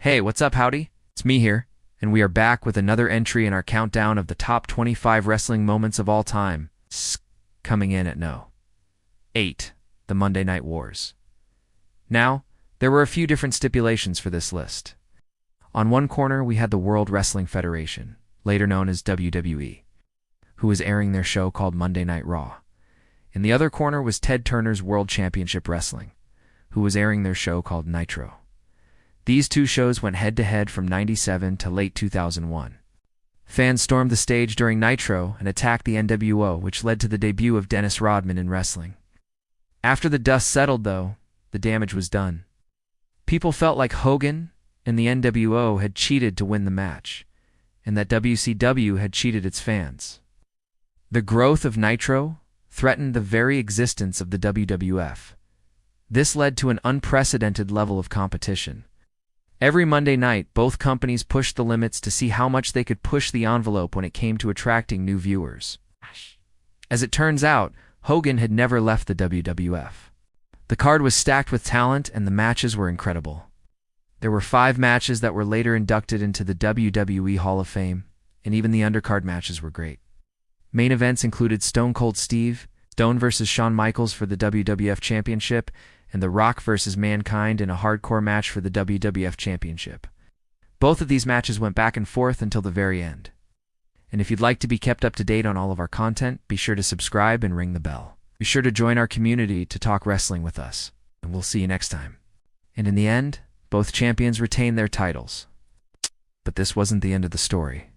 Hey, what's up, howdy? It's me here, and we are back with another entry in our countdown of the top 25 wrestling moments of all time. Coming in at no. 8. The Monday Night Wars. Now, there were a few different stipulations for this list. On one corner, we had the World Wrestling Federation, later known as WWE, who was airing their show called Monday Night Raw. In the other corner was Ted Turner's World Championship Wrestling, who was airing their show called Nitro. These two shows went head-to-head from '97 to late 2001. Fans stormed the stage during Nitro and attacked the NWO, which led to the debut of Dennis Rodman in wrestling. After the dust settled, though, the damage was done. People felt like Hogan and the NWO had cheated to win the match, and that WCW had cheated its fans. The growth of Nitro threatened the very existence of the WWF. This led to an unprecedented level of competition. Every Monday night, both companies pushed the limits to see how much they could push the envelope when it came to attracting new viewers. As it turns out, Hogan had never left the WWF. The card was stacked with talent, and the matches were incredible. There were 5 matches that were later inducted into the WWE Hall of Fame, and even the undercard matches were great. Main events included Stone Cold Steve vs. Shawn Michaels for the WWF Championship, and The Rock vs. Mankind in a hardcore match for the WWF Championship. Both of these matches went back and forth until the very end. And if you'd like to be kept up to date on all of our content, be sure to subscribe and ring the bell. Be sure to join our community to talk wrestling with us, and we'll see you next time. And in the end, both champions retained their titles. But this wasn't the end of the story.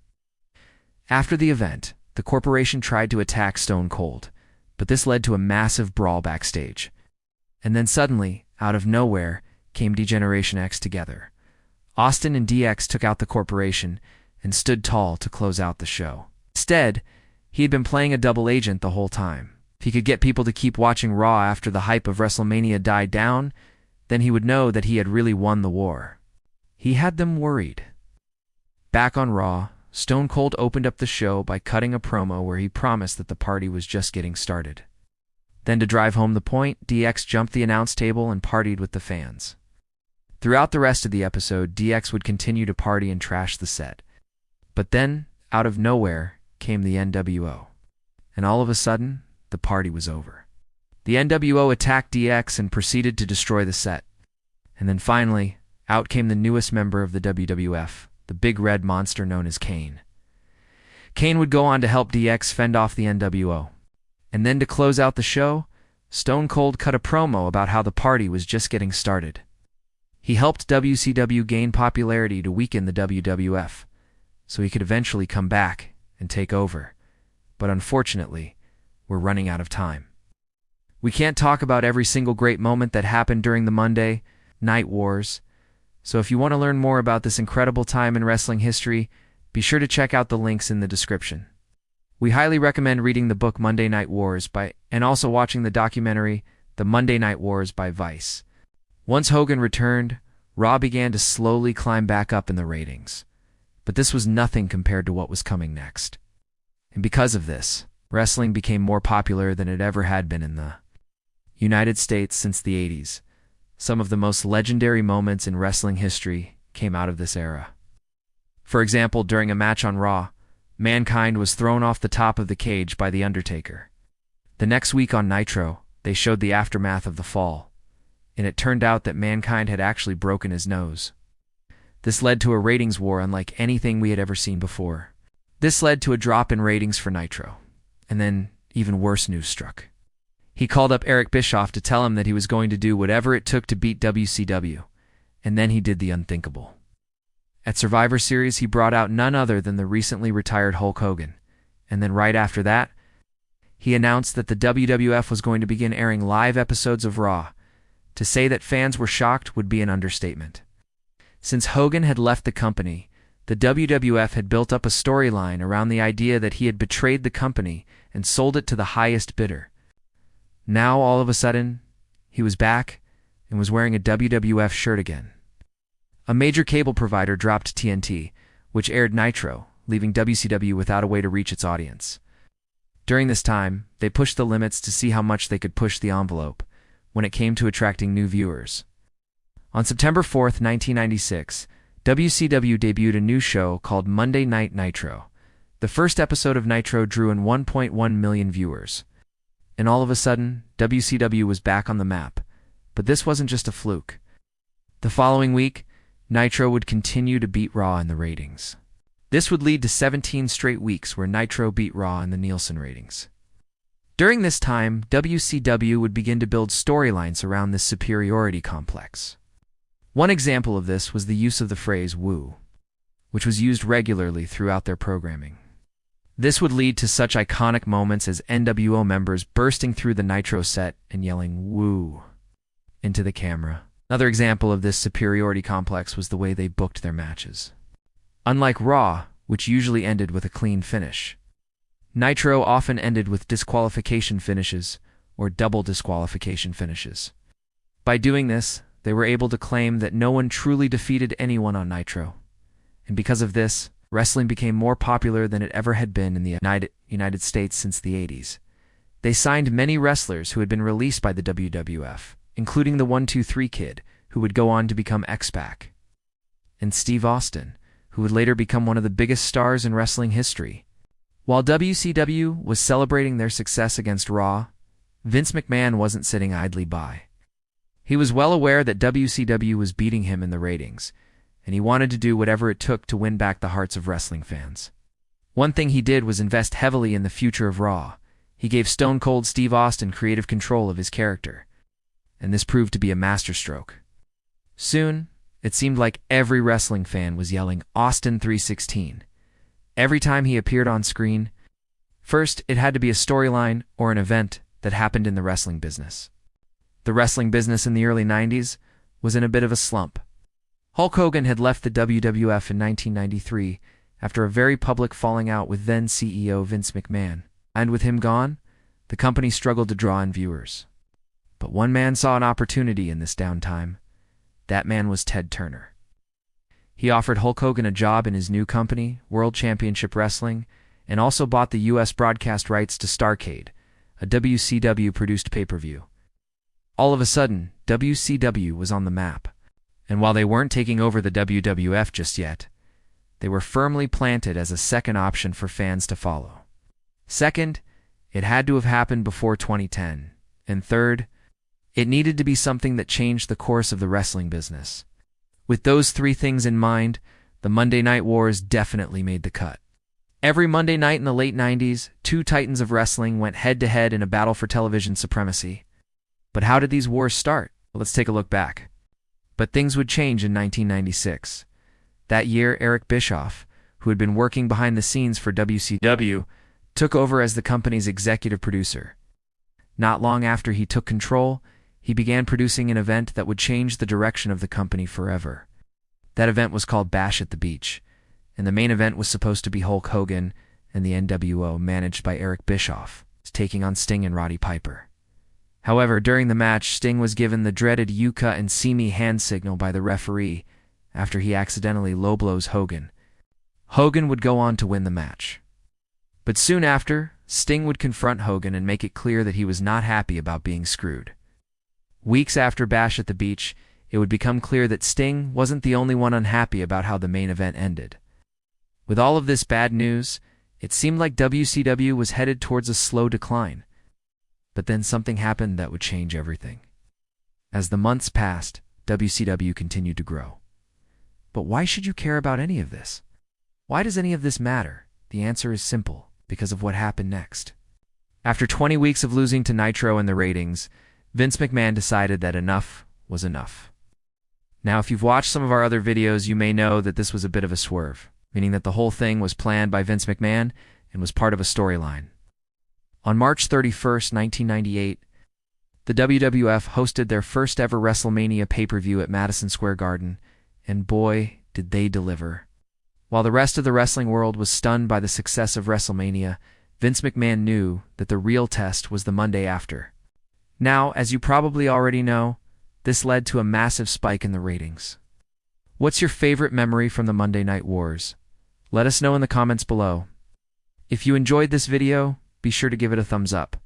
After the event, the corporation tried to attack Stone Cold, but this led to a massive brawl backstage. And then suddenly, out of nowhere, came D-Generation X together. Austin and DX took out the corporation and stood tall to close out the show. Instead, he had been playing a double agent the whole time. If he could get people to keep watching Raw after the hype of WrestleMania died down, then he would know that he had really won the war. He had them worried. Back on Raw, Stone Cold opened up the show by cutting a promo where he promised that the party was just getting started. Then to drive home the point, DX jumped the announce table and partied with the fans. Throughout the rest of the episode, DX would continue to party and trash the set. But then, out of nowhere, came the NWO. And all of a sudden, the party was over. The NWO attacked DX and proceeded to destroy the set. And then finally, out came the newest member of the WWF, the big red monster known as Kane. Kane would go on to help DX fend off the NWO. And then to close out the show, Stone Cold cut a promo about how the party was just getting started. He helped WCW gain popularity to weaken the WWF, so he could eventually come back and take over. But unfortunately, we're running out of time. We can't talk about every single great moment that happened during the Monday Night Wars, so if you want to learn more about this incredible time in wrestling history, be sure to check out the links in the description. We highly recommend reading the book Monday Night Wars and also watching the documentary The Monday Night Wars by Vice. Once Hogan returned, Raw began to slowly climb back up in the ratings. But this was nothing compared to what was coming next. And because of this, wrestling became more popular than it ever had been in the United States since the 80s. Some of the most legendary moments in wrestling history came out of this era. For example, during a match on Raw, Mankind was thrown off the top of the cage by The Undertaker. The next week on Nitro, they showed the aftermath of the fall, and it turned out that Mankind had actually broken his nose. This led to a ratings war unlike anything we had ever seen before. This led to a drop in ratings for Nitro, and then even worse news struck. He called up Eric Bischoff to tell him that he was going to do whatever it took to beat WCW, and then he did the unthinkable. At Survivor Series, he brought out none other than the recently retired Hulk Hogan, and then right after that, he announced that the WWF was going to begin airing live episodes of Raw. To say that fans were shocked would be an understatement. Since Hogan had left the company, the WWF had built up a storyline around the idea that he had betrayed the company and sold it to the highest bidder. Now, all of a sudden, he was back and was wearing a WWF shirt again. A major cable provider dropped TNT, which aired Nitro, leaving WCW without a way to reach its audience. During this time, they pushed the limits to see how much they could push the envelope when it came to attracting new viewers. On September 4, 1996, WCW debuted a new show called Monday Night Nitro. The first episode of Nitro drew in 1.1 million viewers. And all of a sudden, WCW was back on the map. But this wasn't just a fluke. The following week, Nitro would continue to beat Raw in the ratings. This would lead to 17 straight weeks where Nitro beat Raw in the Nielsen ratings. During this time, WCW would begin to build storylines around this superiority complex. One example of this was the use of the phrase "woo," which was used regularly throughout their programming. This would lead to such iconic moments as NWO members bursting through the Nitro set and yelling "woo" into the camera. Another example of this superiority complex was the way they booked their matches. Unlike Raw, which usually ended with a clean finish, Nitro often ended with disqualification finishes or double disqualification finishes. By doing this, they were able to claim that no one truly defeated anyone on Nitro. And because of this, wrestling became more popular than it ever had been in the United States since the 80s. They signed many wrestlers who had been released by the WWF, including the 1-2-3 Kid, who would go on to become X-Pac, and Steve Austin, who would later become one of the biggest stars in wrestling history. While WCW was celebrating their success against Raw, Vince McMahon wasn't sitting idly by. He was well aware that WCW was beating him in the ratings, and he wanted to do whatever it took to win back the hearts of wrestling fans. One thing he did was invest heavily in the future of Raw. He gave Stone Cold Steve Austin creative control of his character, and this proved to be a masterstroke. Soon, it seemed like every wrestling fan was yelling Austin 316 every time he appeared on screen. First, it had to be a storyline or an event that happened in the wrestling business. The wrestling business in the early 90s was in a bit of a slump. Hulk Hogan had left the WWF in 1993 after a very public falling out with then CEO Vince McMahon, and with him gone, the company struggled to draw in viewers. But one man saw an opportunity in this downtime. That man was Ted Turner. He offered Hulk Hogan a job in his new company, World Championship Wrestling, and also bought the U.S. broadcast rights to Starrcade, a WCW-produced pay-per-view. All of a sudden, WCW was on the map. And while they weren't taking over the WWF just yet, they were firmly planted as a second option for fans to follow. Second, it had to have happened before 2010. And third, it needed to be something that changed the course of the wrestling business. With those three things in mind, the Monday Night Wars definitely made the cut. Every Monday night in the late 90s, two titans of wrestling went head-to-head in a battle for television supremacy. But how did these wars start? Well, let's take a look back. But things would change in 1996. That year, Eric Bischoff, who had been working behind the scenes for WCW, took over as the company's executive producer. Not long after he took control, he began producing an event that would change the direction of the company forever. That event was called Bash at the Beach, and the main event was supposed to be Hulk Hogan and the NWO, managed by Eric Bischoff, taking on Sting and Roddy Piper. However, during the match, Sting was given the dreaded "You cut and see me" hand signal by the referee after he accidentally low blows Hogan. Hogan would go on to win the match. But soon after, Sting would confront Hogan and make it clear that he was not happy about being screwed. Weeks after Bash at the Beach, it would become clear that Sting wasn't the only one unhappy about how the main event ended. With all of this bad news, it seemed like WCW was headed towards a slow decline. But then something happened that would change everything. As the months passed, WCW continued to grow. But why should you care about any of this? Why does any of this matter? The answer is simple: because of what happened next. After 20 weeks of losing to Nitro in the ratings, Vince McMahon decided that enough was enough. Now, if you've watched some of our other videos, you may know that this was a bit of a swerve, meaning that the whole thing was planned by Vince McMahon and was part of a storyline. On March 31st, 1998, the WWF hosted their first ever WrestleMania pay-per-view at Madison Square Garden, and boy, did they deliver. While the rest of the wrestling world was stunned by the success of WrestleMania, Vince McMahon knew that the real test was the Monday after. Now, as you probably already know, this led to a massive spike in the ratings. What's your favorite memory from the Monday Night Wars? Let us know in the comments below. If you enjoyed this video, be sure to give it a thumbs up.